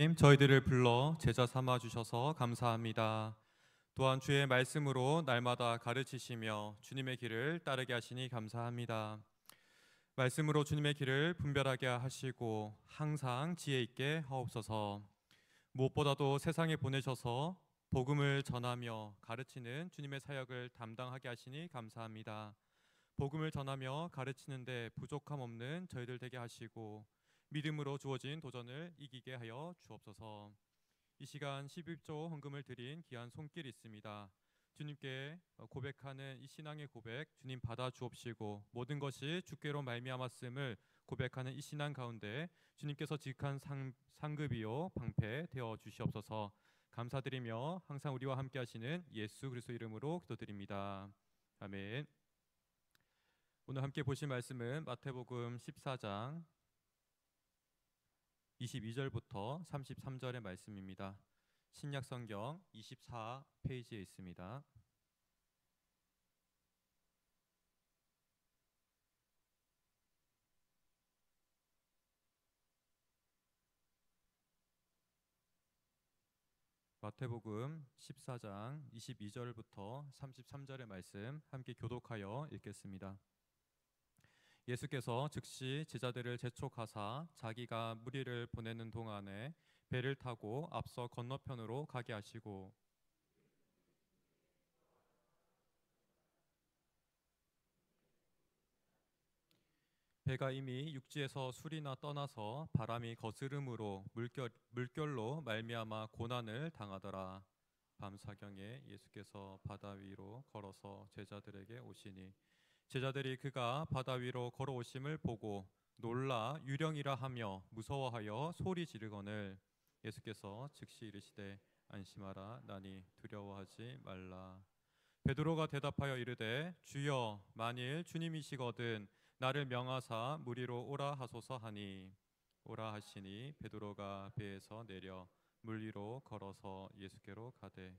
저희들을 불러 제자 삼아 주셔서 감사합니다. 또한 주의 말씀으로 날마다 가르치시며 주님의 길을 따르게 하시니 감사합니다. 말씀으로 주님의 길을 분별하게 하시고 항상 지혜 있게 하옵소서. 무엇보다도 세상에 보내셔서 복음을 전하며 가르치는 주님의 사역을 담당하게 하시니 감사합니다. 복음을 전하며 가르치는데 부족함 없는 저희들 되게 하시고 믿음으로 주어진 도전을 이기게 하여 주옵소서. 이 시간 11조 헌금을 드린 귀한 손길이 있습니다. 주님께 고백하는 이 신앙의 고백 주님 받아 주옵시고 모든 것이 주께로 말미암았음을 고백하는 이 신앙 가운데 주님께서 지극한 상급이요 방패 되어 주시옵소서. 감사드리며 항상 우리와 함께 하시는 예수 그리스도 이름으로 기도드립니다. 아멘. 오늘 함께 보실 말씀은 마태복음 14장 22절부터 33절의 말씀입니다. 신약성경 24페이지에 있습니다. 마태복음 14장 22절부터 33절의 말씀 함께 교독하여 읽겠습니다. 예수께서 즉시 제자들을 재촉하사 자기가 무리를 보내는 동안에 배를 타고 앞서 건너편으로 가게 하시고 배가 이미 육지에서 술이나 떠나서 바람이 거스름으로 물결로 말미암아 고난을 당하더라. 밤 사경에 예수께서 바다 위로 걸어서 제자들에게 오시니 제자들이 그가 바다 위로 걸어오심을 보고 놀라 유령이라 하며 무서워하여 소리 지르거늘 예수께서 즉시 이르시되 안심하라 나니 두려워하지 말라. 베드로가 대답하여 이르되 주여 만일 주님이시거든 나를 명하사 무리로 오라 하소서 하니 오라 하시니 베드로가 배에서 내려 물 위로 걸어서 예수께로 가되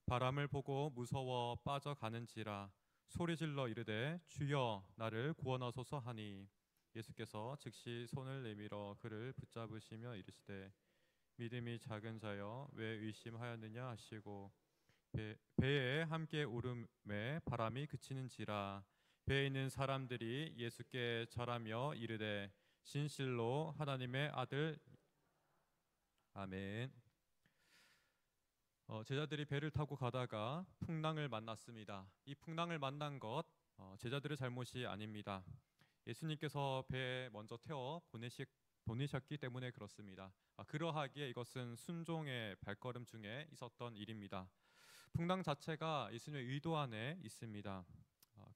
바람을 보고 무서워 빠져가는지라 소리질러 이르되 주여 나를 구원하소서 하니 예수께서 즉시 손을 내밀어 그를 붙잡으시며 이르시되 믿음이 작은 자여 왜 의심하였느냐 하시고 배에 함께 오름에 바람이 그치는지라 배에 있는 사람들이 예수께 절하며 이르되 진실로 하나님의 아들. 아멘. 제자들이 배를 타고 가다가 풍랑을 만났습니다. 이 풍랑을 만난 것 제자들의 잘못이 아닙니다. 예수님께서 배에 먼저 태워 보내셨기 때문에 그렇습니다. 그러하기에 이것은 순종의 발걸음 중에 있었던 일입니다. 풍랑 자체가 예수님의 의도 안에 있습니다.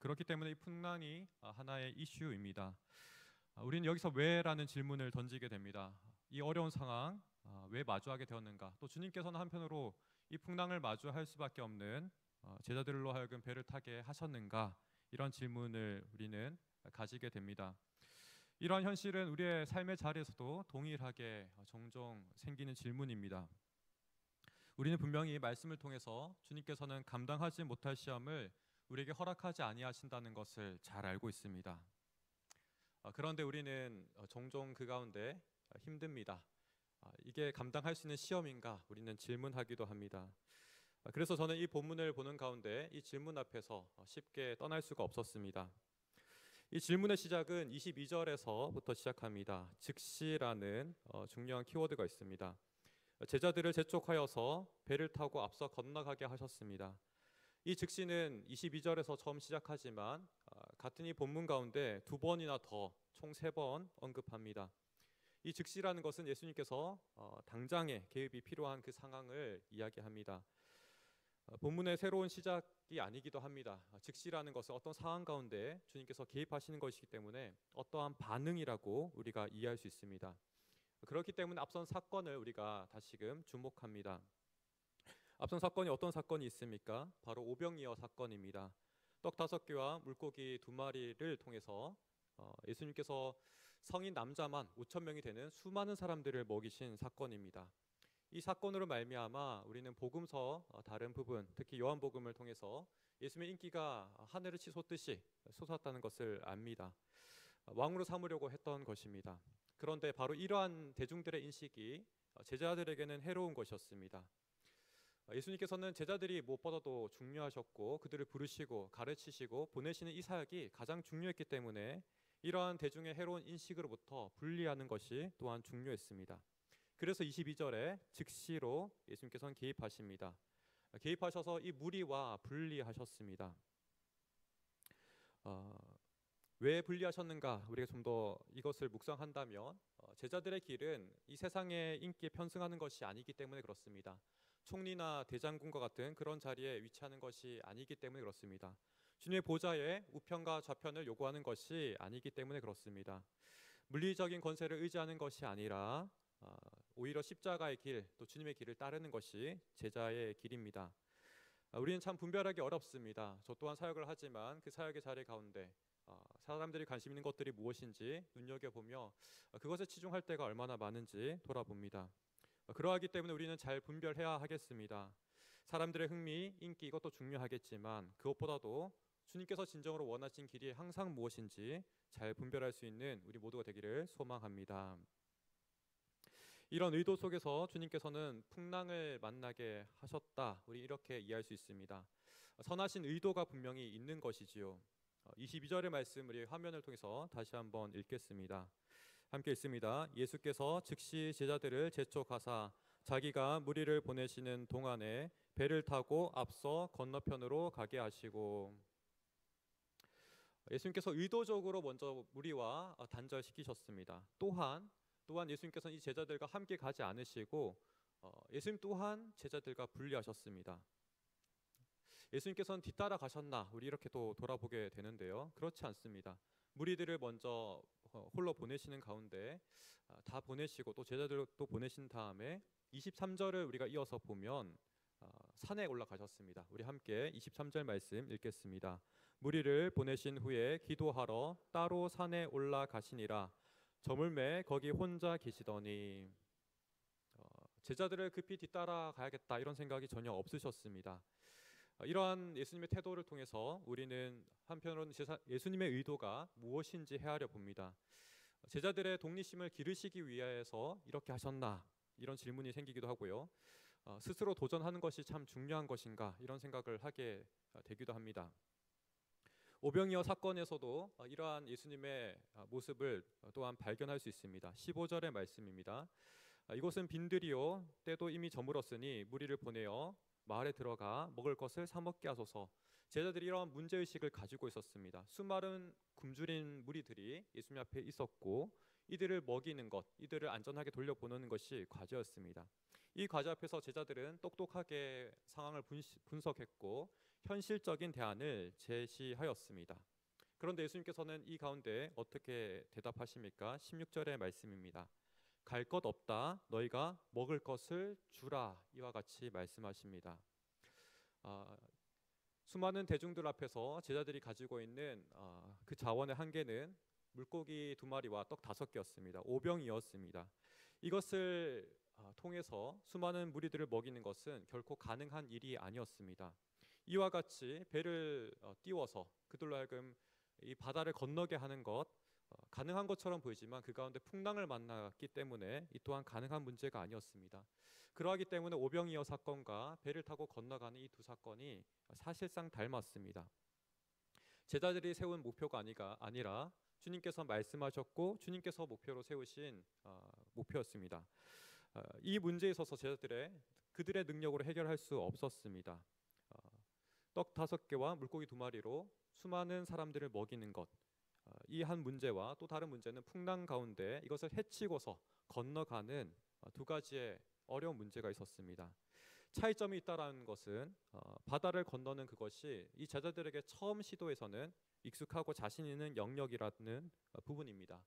그렇기 때문에 이 풍랑이 하나의 이슈입니다. 우리는 여기서 왜라는 질문을 던지게 됩니다. 이 어려운 상황 왜 마주하게 되었는가? 또 주님께서는 한편으로 이 풍랑을 마주할 수밖에 없는 제자들로 하여금 배를 타게 하셨는가? 이런 질문을 우리는 가지게 됩니다. 이러한 현실은 우리의 삶의 자리에서도 동일하게 종종 생기는 질문입니다. 우리는 분명히 말씀을 통해서 주님께서는 감당하지 못할 시험을 우리에게 허락하지 아니하신다는 것을 잘 알고 있습니다. 그런데 우리는 종종 그 가운데 힘듭니다. 이게 감당할 수 있는 시험인가? 우리는 질문하기도 합니다. 그래서 저는 이 본문을 보는 가운데 이 질문 앞에서 쉽게 떠날 수가 없었습니다. 이 질문의 시작은 22절에서부터 시작합니다. 즉시라는 중요한 키워드가 있습니다. 제자들을 재촉하여서 배를 타고 앞서 건너가게 하셨습니다. 이 즉시는 22절에서 처음 시작하지만 같은 이 본문 가운데 두 번이나 더 총 3번 언급합니다. 이 즉시라는 것은 예수님께서 당장의 개입이 필요한 그 상황을 이야기합니다. 본문의 새로운 시작이 아니기도 합니다. 즉시라는 것은 어떤 상황 가운데 주님께서 개입하시는 것이기 때문에 어떠한 반응이라고 우리가 이해할 수 있습니다. 그렇기 때문에 앞선 사건을 우리가 다시금 주목합니다. 앞선 사건이 어떤 사건이 있습니까? 바로 오병이어 사건입니다. 떡 5개와 물고기 2마리를 통해서 예수님께서 성인 남자만 5천 명이 되는 수많은 사람들을 먹이신 사건입니다. 이 사건으로 말미암아 우리는 복음서 다른 부분, 특히 요한복음을 통해서 예수님의 인기가 하늘을 치솟듯이 솟았다는 것을 압니다. 왕으로 삼으려고 했던 것입니다. 그런데 바로 이러한 대중들의 인식이 제자들에게는 해로운 것이었습니다. 예수님께서는 제자들이 무엇보다도 중요하셨고 그들을 부르시고 가르치시고 보내시는 이 사역이 가장 중요했기 때문에 이러한 대중의 해로운 인식으로부터 분리하는 것이 또한 중요했습니다. 그래서 22절에 즉시로 예수님께서는 개입하십니다. 개입하셔서 이 무리와 분리하셨습니다. 왜 분리하셨는가? 우리가 좀 더 이것을 묵상한다면 제자들의 길은 이 세상의 인기에 편승하는 것이 아니기 때문에 그렇습니다. 총리나 대장군과 같은 그런 자리에 위치하는 것이 아니기 때문에 그렇습니다. 주님의 보좌에 우편과 좌편을 요구하는 것이 아니기 때문에 그렇습니다. 물리적인 권세를 의지하는 것이 아니라 오히려 십자가의 길, 또 주님의 길을 따르는 것이 제자의 길입니다. 우리는 참 분별하기 어렵습니다. 저 또한 사역을 하지만 그 사역의 자리 가운데 사람들이 관심 있는 것들이 무엇인지 눈여겨보며 그것에 치중할 때가 얼마나 많은지 돌아봅니다. 그러하기 때문에 우리는 잘 분별해야 하겠습니다. 사람들의 흥미, 인기 이것도 중요하겠지만 그것보다도 주님께서 진정으로 원하신 길이 항상 무엇인지 잘 분별할 수 있는 우리 모두가 되기를 소망합니다. 이런 의도 속에서 주님께서는 풍랑을 만나게 하셨다. 우리 이렇게 이해할 수 있습니다. 선하신 의도가 분명히 있는 것이지요. 22절의 말씀 우리 화면을 통해서 다시 한번 읽겠습니다. 함께 읽습니다. 예수께서 즉시 제자들을 재촉하사 자기가 무리를 보내시는 동안에 배를 타고 앞서 건너편으로 가게 하시고, 예수님께서 의도적으로 먼저 무리와 단절시키셨습니다. 또한 예수님께서는 이 제자들과 함께 가지 않으시고 예수님 또한 제자들과 분리하셨습니다. 예수님께서는 뒤따라 가셨나? 우리 이렇게 또 돌아보게 되는데요. 그렇지 않습니다. 무리들을 먼저 홀로 보내시는 가운데 다 보내시고 또 제자들도 보내신 다음에 23절을 우리가 이어서 보면 산에 올라가셨습니다. 우리 함께 23절 말씀 읽겠습니다. 무리를 보내신 후에 기도하러 따로 산에 올라가시니라. 저물매 거기 혼자 계시더니, 제자들을 급히 뒤따라 가야겠다 이런 생각이 전혀 없으셨습니다. 이러한 예수님의 태도를 통해서 우리는 한편으로는 예수님의 의도가 무엇인지 헤아려 봅니다. 제자들의 독립심을 기르시기 위해서 이렇게 하셨나? 이런 질문이 생기기도 하고요. 스스로 도전하는 것이 참 중요한 것인가? 이런 생각을 하게 되기도 합니다. 오병이어 사건에서도 이러한 예수님의 모습을 또한 발견할 수 있습니다. 15절의 말씀입니다. 이곳은 빈들이요 때도 이미 저물었으니 무리를 보내어 마을에 들어가 먹을 것을 사 먹게 하소서. 제자들이 이러한 문제의식을 가지고 있었습니다. 수많은 굶주린 무리들이 예수님 앞에 있었고 이들을 먹이는 것, 이들을 안전하게 돌려보내는 것이 과제였습니다. 이 과제 앞에서 제자들은 똑똑하게 상황을 분석했고 현실적인 대안을 제시하였습니다. 그런데 예수님께서는 이 가운데 어떻게 대답하십니까? 16절의 말씀입니다. 갈 것 없다. 너희가 먹을 것을 주라. 이와 같이 말씀하십니다. 수많은 대중들 앞에서 제자들이 가지고 있는 그 자원의 한계는 물고기 2마리와 떡 5개였습니다. 오병이었습니다. 이것을 통해서 수많은 무리들을 먹이는 것은 결코 가능한 일이 아니었습니다. 이와 같이 배를 띄워서 그들로 하여금 이 바다를 건너게 하는 것 가능한 것처럼 보이지만 그 가운데 풍랑을 만났기 때문에 이 또한 가능한 문제가 아니었습니다. 그러하기 때문에 오병이어 사건과 배를 타고 건너가는 이 두 사건이 사실상 닮았습니다. 제자들이 세운 목표가 아니라 주님께서 말씀하셨고 주님께서 목표로 세우신 목표였습니다. 이 문제에 있어서 그들의 능력으로 해결할 수 없었습니다. 떡 5개와 물고기 2마리로 수많은 사람들을 먹이는 것, 이 한 문제와 또 다른 문제는 풍랑 가운데 이것을 헤치고서 건너가는 두 가지의 어려운 문제가 있었습니다. 차이점이 있다라는 것은 바다를 건너는 그것이 이 제자들에게 처음 시도에서는 익숙하고 자신 있는 영역이라는 부분입니다.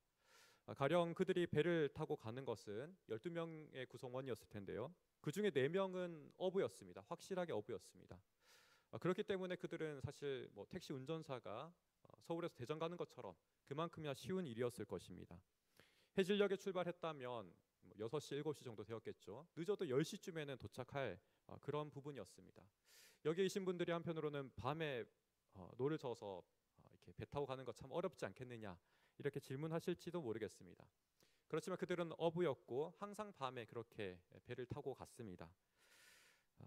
가령 그들이 배를 타고 가는 것은 12명의 구성원이었을 텐데요. 그 중에 4명은 어부였습니다. 확실하게 어부였습니다. 그렇기 때문에 그들은 사실 택시 운전사가 서울에서 대전 가는 것처럼 그만큼이나 쉬운 일이었을 것입니다. 해질녘에 출발했다면 6시, 7시 정도 되었겠죠. 늦어도 10시쯤에는 도착할 그런 부분이었습니다. 여기 계신 분들이 한편으로는 밤에 노를 저어서 이렇게 배 타고 가는 것 참 어렵지 않겠느냐 이렇게 질문하실지도 모르겠습니다. 그렇지만 그들은 어부였고 항상 밤에 그렇게 배를 타고 갔습니다. 아,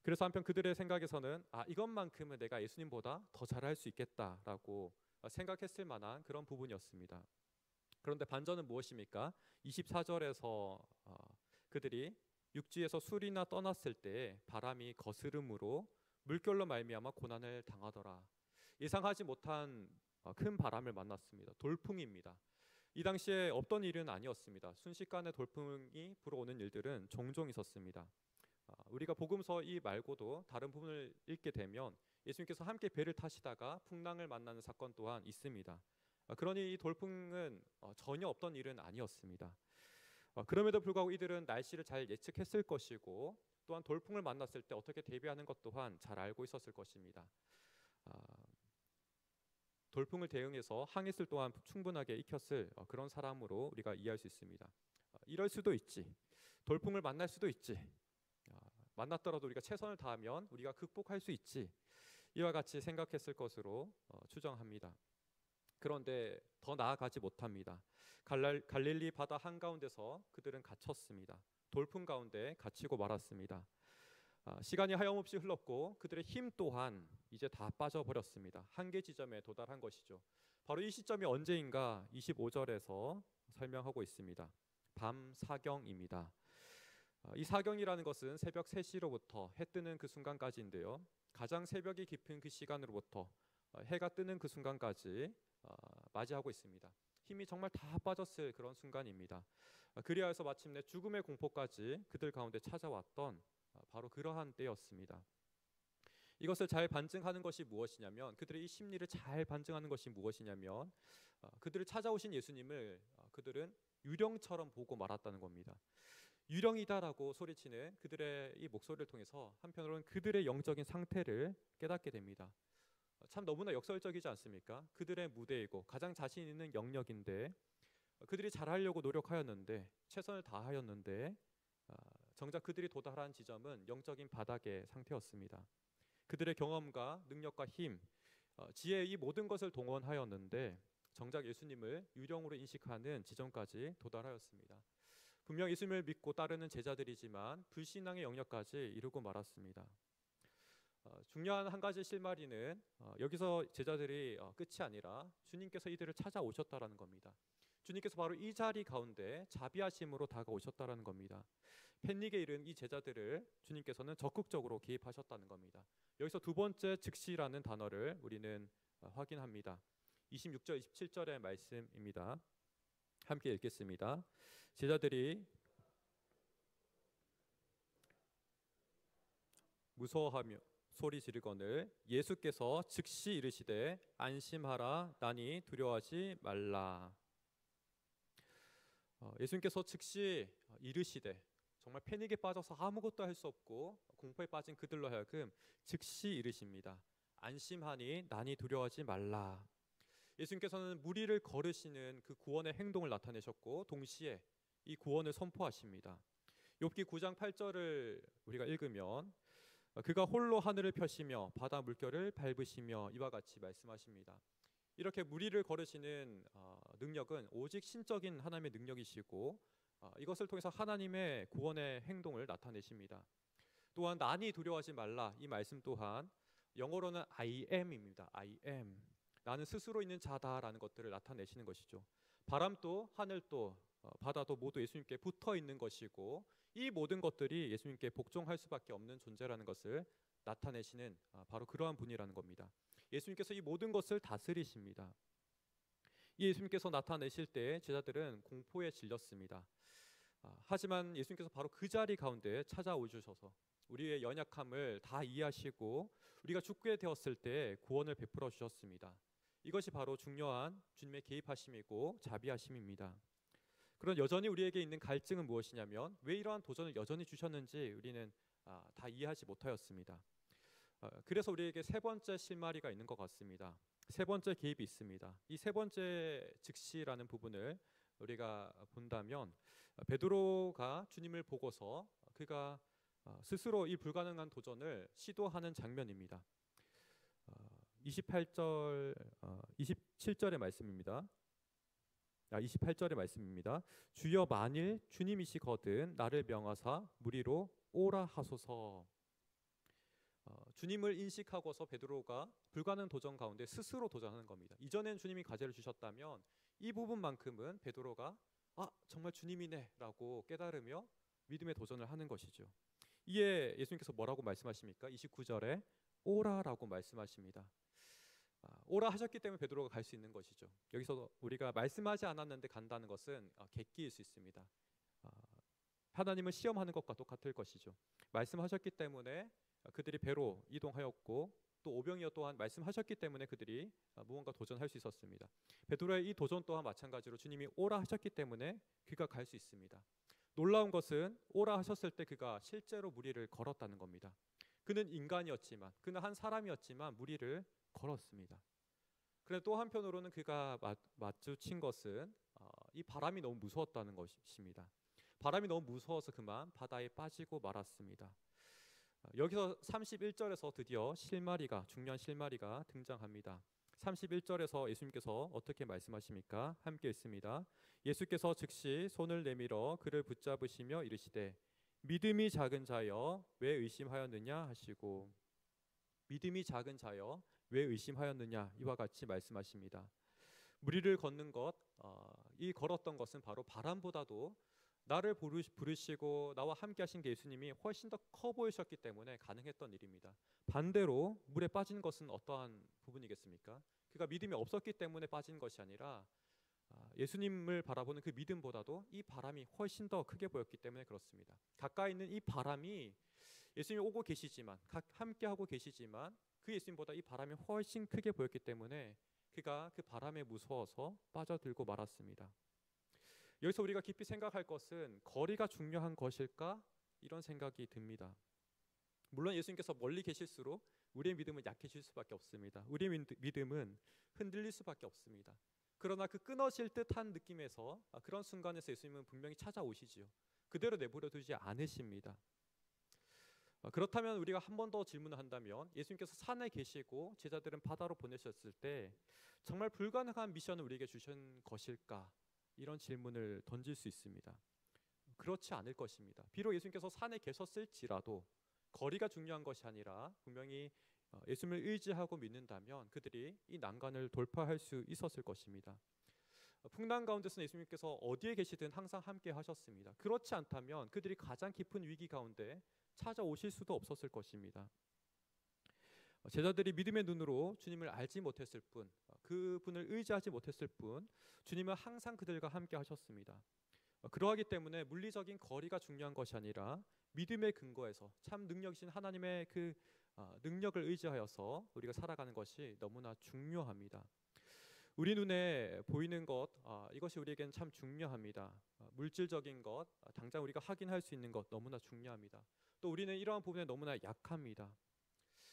그래서 한편 그들의 생각에서는 이것만큼은 내가 예수님보다 더 잘할 수 있겠다라고 생각했을 만한 그런 부분이었습니다. 그런데 반전은 무엇입니까? 24절에서 그들이 육지에서 술이나 떠났을 때 바람이 거스름으로 물결로 말미암아 고난을 당하더라. 예상하지 못한 큰 바람을 만났습니다. 돌풍입니다. 이 당시에 없던 일은 아니었습니다. 순식간에 돌풍이 불어오는 일들은 종종 있었습니다. 우리가 복음서 이 말고도 다른 부분을 읽게 되면 예수님께서 함께 배를 타시다가 풍랑을 만나는 사건 또한 있습니다. 그러니 이 돌풍은 전혀 없던 일은 아니었습니다. 그럼에도 불구하고 이들은 날씨를 잘 예측했을 것이고 또한 돌풍을 만났을 때 어떻게 대비하는 것 또한 잘 알고 있었을 것입니다. 돌풍을 대응해서 항해술 또한 충분하게 익혔을 그런 사람으로 우리가 이해할 수 있습니다. 이럴 수도 있지. 돌풍을 만날 수도 있지. 만났더라도 우리가 최선을 다하면 우리가 극복할 수 있지. 이와 같이 생각했을 것으로 추정합니다. 그런데 더 나아가지 못합니다. 갈릴리 바다 한가운데서 그들은 갇혔습니다. 돌풍 가운데 갇히고 말았습니다. 시간이 하염없이 흘렀고 그들의 힘 또한 이제 다 빠져버렸습니다. 한계 지점에 도달한 것이죠. 바로 이 시점이 언제인가 25절에서 설명하고 있습니다. 밤 사경입니다. 이 사경이라는 것은 새벽 3시로부터 해 뜨는 그 순간까지인데요. 가장 새벽이 깊은 그 시간으로부터 해가 뜨는 그 순간까지 맞이하고 있습니다. 힘이 정말 다 빠졌을 그런 순간입니다. 그리하여서 마침내 죽음의 공포까지 그들 가운데 찾아왔던 바로 그러한 때였습니다. 이것을 잘 반증하는 것이 무엇이냐면 그들의 이 심리를 잘 반증하는 것이 무엇이냐면 그들을 찾아오신 예수님을 그들은 유령처럼 보고 말았다는 겁니다. 유령이다라고 소리치는 그들의 이 목소리를 통해서 한편으로는 그들의 영적인 상태를 깨닫게 됩니다. 참 너무나 역설적이지 않습니까? 그들의 무대이고 가장 자신 있는 영역인데 그들이 잘하려고 노력하였는데 최선을 다하였는데 정작 그들이 도달한 지점은 영적인 바닥의 상태였습니다. 그들의 경험과 능력과 힘, 지혜 이 모든 것을 동원하였는데 정작 예수님을 유령으로 인식하는 지점까지 도달하였습니다. 분명 예수님을 믿고 따르는 제자들이지만 불신앙의 영역까지 이르고 말았습니다. 중요한 한 가지 실마리는 여기서 제자들이 끝이 아니라 주님께서 이들을 찾아오셨다라는 겁니다. 주님께서 바로 이 자리 가운데 자비하심으로 다가오셨다라는 겁니다. 팬닉에 이른 이 제자들을 주님께서는 적극적으로 개입하셨다는 겁니다. 여기서 두 번째 즉시라는 단어를 우리는 확인합니다. 26절 27절의 말씀입니다. 함께 읽겠습니다. 제자들이 무서워하며 소리 지르거늘 예수께서 즉시 이르시되 안심하라 나니 두려워하지 말라. 예수님께서 즉시 이르시되 정말 패닉에 빠져서 아무것도 할 수 없고 공포에 빠진 그들로 하여금 즉시 이르십니다. 안심하니 나니 두려워하지 말라. 예수님께서는 무리를 걸으시는 그 구원의 행동을 나타내셨고 동시에 이 구원을 선포하십니다. 욥기 9장 8절을 우리가 읽으면 그가 홀로 하늘을 펴시며 바다 물결을 밟으시며 이와 같이 말씀하십니다. 이렇게 무리를 걸으시는 능력은 오직 신적인 하나님의 능력이시고 이것을 통해서 하나님의 구원의 행동을 나타내십니다. 또한 난이 두려워하지 말라 이 말씀 또한 영어로는 I am입니다. I am. 나는 스스로 있는 자다라는 것들을 나타내시는 것이죠. 바람도 하늘도 바다도 모두 예수님께 붙어 있는 것이고 이 모든 것들이 예수님께 복종할 수밖에 없는 존재라는 것을 나타내시는 바로 그러한 분이라는 겁니다. 예수님께서 이 모든 것을 다스리십니다. 이 예수님께서 나타내실 때 제자들은 공포에 질렸습니다. 하지만 예수님께서 바로 그 자리 가운데 찾아오셔서 우리의 연약함을 다 이해하시고 우리가 죽게 되었을 때 구원을 베풀어 주셨습니다. 이것이 바로 중요한 주님의 개입하심이고 자비하심입니다. 그런 여전히 우리에게 있는 갈증은 무엇이냐면 왜 이러한 도전을 여전히 주셨는지 우리는 다 이해하지 못하였습니다. 그래서 우리에게 세 번째 실마리가 있는 것 같습니다. 세 번째 개입이 있습니다. 이 세 번째 즉시라는 부분을 우리가 본다면 베드로가 주님을 보고서 그가 스스로 이 불가능한 도전을 시도하는 장면입니다. 27절의 말씀입니다. 28절의 말씀입니다. 주여 만일 주님이시거든 나를 명하사 무리로 오라 하소서. 주님을 인식하고서 베드로가 불가능 도전 가운데 스스로 도전하는 겁니다. 이전엔 주님이 과제를 주셨다면 이 부분만큼은 베드로가 정말 주님이네라고 깨달으며 믿음의 도전을 하는 것이죠. 이에 예수님께서 뭐라고 말씀하십니까? 29절에 오라라고 말씀하십니다. 오라 하셨기 때문에 베드로가 갈 수 있는 것이죠. 여기서 우리가 말씀하지 않았는데 간다는 것은 객기일 수 있습니다. 하나님을 시험하는 것과 똑같을 것이죠. 말씀하셨기 때문에 그들이 배로 이동하였고 또 오병이어 또한 말씀하셨기 때문에 그들이 무언가 도전할 수 있었습니다. 베드로의 이 도전 또한 마찬가지로 주님이 오라 하셨기 때문에 그가 갈 수 있습니다. 놀라운 것은 오라 하셨을 때 그가 실제로 무리를 걸었다는 겁니다. 그는 인간이었지만, 그는 한 사람이었지만 무리를 걸었습니다. 그런데 또 한편으로는 그가 마주친 것은 이 바람이 너무 무서웠다는 것입니다. 바람이 너무 무서워서 그만 바다에 빠지고 말았습니다. 여기서 31절에서 드디어 실마리가, 중요한 실마리가 등장합니다. 31절에서 예수님께서 어떻게 말씀하십니까? 함께 읽습니다. 예수께서 즉시 손을 내밀어 그를 붙잡으시며 이르시되 믿음이 작은 자여 왜 의심하였느냐 하시고, 믿음이 작은 자여 왜 의심하였느냐 이와 같이 말씀하십니다. 무리를 걷는 것, 이 걸었던 것은 바로 바람보다도 나를 부르시고 나와 함께 하신 게 예수님이 훨씬 더 커 보이셨기 때문에 가능했던 일입니다. 반대로 물에 빠진 것은 어떠한 부분이겠습니까? 그가 믿음이 없었기 때문에 빠진 것이 아니라 예수님을 바라보는 그 믿음보다도 이 바람이 훨씬 더 크게 보였기 때문에 그렇습니다. 가까이 있는 이 바람이 예수님이 오고 계시지만, 함께 하고 계시지만 그 예수님보다 이 바람이 훨씬 크게 보였기 때문에 그가 그 바람에 무서워서 빠져들고 말았습니다. 여기서 우리가 깊이 생각할 것은 거리가 중요한 것일까? 이런 생각이 듭니다. 물론 예수님께서 멀리 계실수록 우리의 믿음은 약해질 수밖에 없습니다. 우리의 믿음은 흔들릴 수밖에 없습니다. 그러나 그 끊어질 듯한 느낌에서, 그런 순간에서 예수님은 분명히 찾아오시지요. 그대로 내버려 두지 않으십니다. 그렇다면 우리가 한 번 더 질문을 한다면, 예수님께서 산에 계시고 제자들은 바다로 보내셨을 때 정말 불가능한 미션을 우리에게 주신 것일까? 이런 질문을 던질 수 있습니다. 그렇지 않을 것입니다. 비록 예수님께서 산에 계셨을지라도 거리가 중요한 것이 아니라 분명히 예수님을 의지하고 믿는다면 그들이 이 난간을 돌파할 수 있었을 것입니다. 풍랑 가운데서는 예수님께서 어디에 계시든 항상 함께 하셨습니다. 그렇지 않다면 그들이 가장 깊은 위기 가운데 찾아오실 수도 없었을 것입니다. 제자들이 믿음의 눈으로 주님을 알지 못했을 뿐, 그분을 의지하지 못했을 뿐, 주님은 항상 그들과 함께 하셨습니다. 그러하기 때문에 물리적인 거리가 중요한 것이 아니라 믿음의 근거에서 참 능력이신 하나님의 그 능력을 의지하여서 우리가 살아가는 것이 너무나 중요합니다. 우리 눈에 보이는 것, 이것이 우리에겐 참 중요합니다. 물질적인 것, 당장 우리가 확인할 수 있는 것 너무나 중요합니다. 또 우리는 이러한 부분에 너무나 약합니다.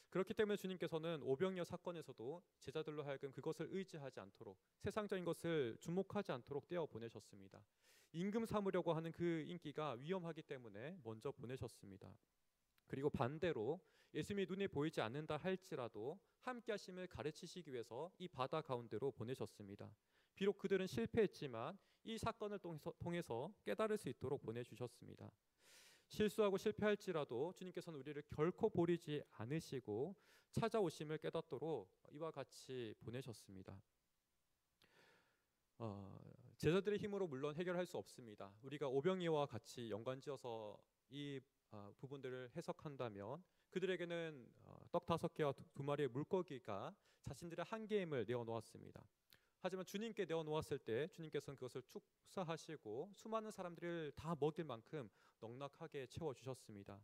그렇기 때문에 주님께서는 오병이어 사건에서도 제자들로 하여금 그것을 의지하지 않도록, 세상적인 것을 주목하지 않도록 떼어 보내셨습니다. 임금 삼으려고 하는 그 인기가 위험하기 때문에 먼저 보내셨습니다. 그리고 반대로 예수님이 눈에 보이지 않는다 할지라도 함께 하심을 가르치시기 위해서 이 바다 가운데로 보내셨습니다. 비록 그들은 실패했지만 이 사건을 통해서 깨달을 수 있도록 보내주셨습니다. 실수하고 실패할지라도 주님께서는 우리를 결코 버리지 않으시고 찾아오심을 깨닫도록 이와 같이 보내셨습니다. 제자들의 힘으로 물론 해결할 수 없습니다. 우리가 오병이어와 같이 연관지어서 이 부분들을 해석한다면 그들에게는 떡 5개와 2마리의 물고기가 자신들의 한계임을 내어놓았습니다. 하지만 주님께 내어놓았을 때 주님께서는 그것을 축사하시고 수많은 사람들을 다 먹일 만큼 넉넉하게 채워주셨습니다.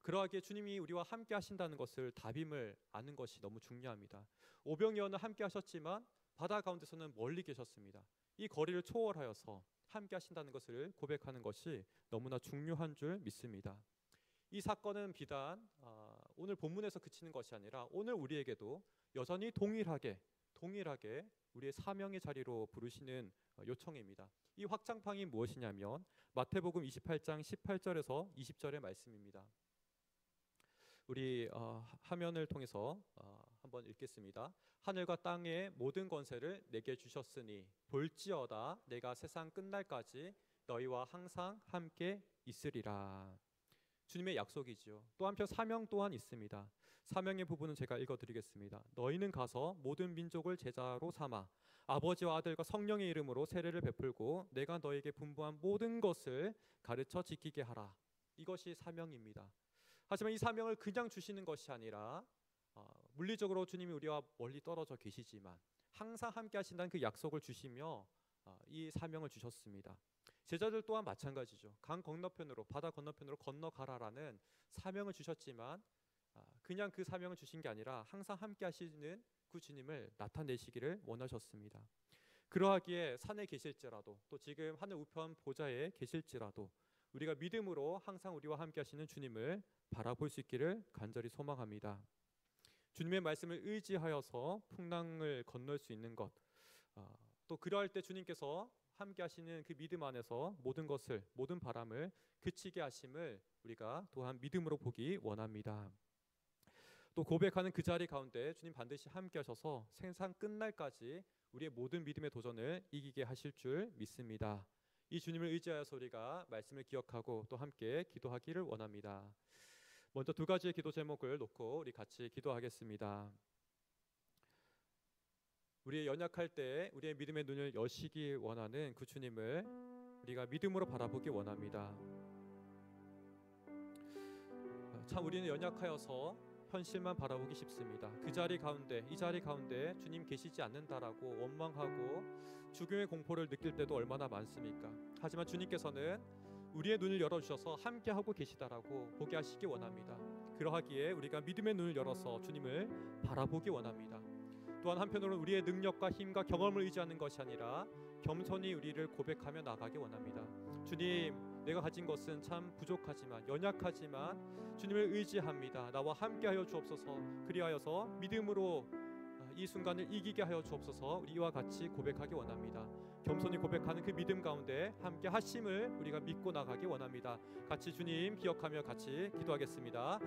그러하기에 주님이 우리와 함께 하신다는 것을 답임을 아는 것이 너무 중요합니다. 오병이어는 함께 하셨지만 바다 가운데서는 멀리 계셨습니다. 이 거리를 초월하여서 함께 하신다는 것을 고백하는 것이 너무나 중요한 줄 믿습니다. 이 사건은 비단 오늘 본문에서 그치는 것이 아니라 오늘 우리에게도 여전히 동일하게 우리의 사명의 자리로 부르시는 요청입니다. 이 확장판이 무엇이냐면 마태복음 28장 18절에서 20절의 말씀입니다. 우리 화면을 통해서 한번 한번 읽겠습니다. 하늘과 땅의 모든 권세를 내게 주셨으니 볼지어다 내가 세상 끝날까지 너희와 항상 함께 있으리라. 주님의 약속이지요. 또 한편 사명 또한 있습니다. 사명의 부분은 제가 읽어드리겠습니다. 너희는 가서 모든 민족을 제자로 삼아 아버지와 아들과 성령의 이름으로 세례를 베풀고 내가 너에게 분부한 모든 것을 가르쳐 지키게 하라. 이것이 사명입니다. 하지만 이 사명을 그냥 주시는 것이 아니라 물리적으로 주님이 우리와 멀리 떨어져 계시지만 항상 함께 하신다는 그 약속을 주시며 이 사명을 주셨습니다. 제자들 또한 마찬가지죠. 강 건너편으로, 바다 건너편으로 건너가라라는 사명을 주셨지만 그냥 그 사명을 주신 게 아니라 항상 함께 하시는 그 주님을 나타내시기를 원하셨습니다. 그러하기에 산에 계실지라도 또 지금 하늘 우편 보좌에 계실지라도 우리가 믿음으로 항상 우리와 함께 하시는 주님을 바라볼 수 있기를 간절히 소망합니다. 주님의 말씀을 의지하여서 풍랑을 건널 수 있는 것, 또 그러할 때 주님께서 함께 하시는 그 믿음 안에서 모든 것을, 모든 바람을 그치게 하심을 우리가 또한 믿음으로 보기 원합니다. 또 고백하는 그 자리 가운데 주님 반드시 함께 하셔서 세상 끝날까지 우리의 모든 믿음의 도전을 이기게 하실 줄 믿습니다. 이 주님을 의지하여서 우리가 말씀을 기억하고 또 함께 기도하기를 원합니다. 먼저 두 가지의 기도 제목을 놓고 우리 같이 기도하겠습니다. 우리의 연약할 때 우리의 믿음의 눈을 여시기 원하는 그 주님을 우리가 믿음으로 바라보기 원합니다. 참 우리는 연약하여서 현실만 바라보기 쉽습니다. 그 자리 가운데, 이 자리 가운데 주님 계시지 않는다라고 원망하고 죽음의 공포를 느낄 때도 얼마나 많습니까? 하지만 주님께서는 우리의 눈을 열어주셔서 함께하고 계시다라고 보게 하시기 원합니다. 그러하기에 우리가 믿음의 눈을 열어서 주님을 바라보기 원합니다. 또한 한편으로는 우리의 능력과 힘과 경험을 의지하는 것이 아니라 겸손히 우리를 고백하며 나가기 원합니다. 주님, 내가 가진 것은 참 부족하지만 연약하지만 주님을 의지합니다. 나와 함께하여 주옵소서. 그리하여서 믿음으로 이 순간을 이기게 하여 주옵소서. 우리와 같이 고백하기 원합니다. 겸손히 고백하는 그 믿음 가운데 함께 하심을 우리가 믿고 나가기 원합니다. 같이 주님 기억하며 같이 기도하겠습니다.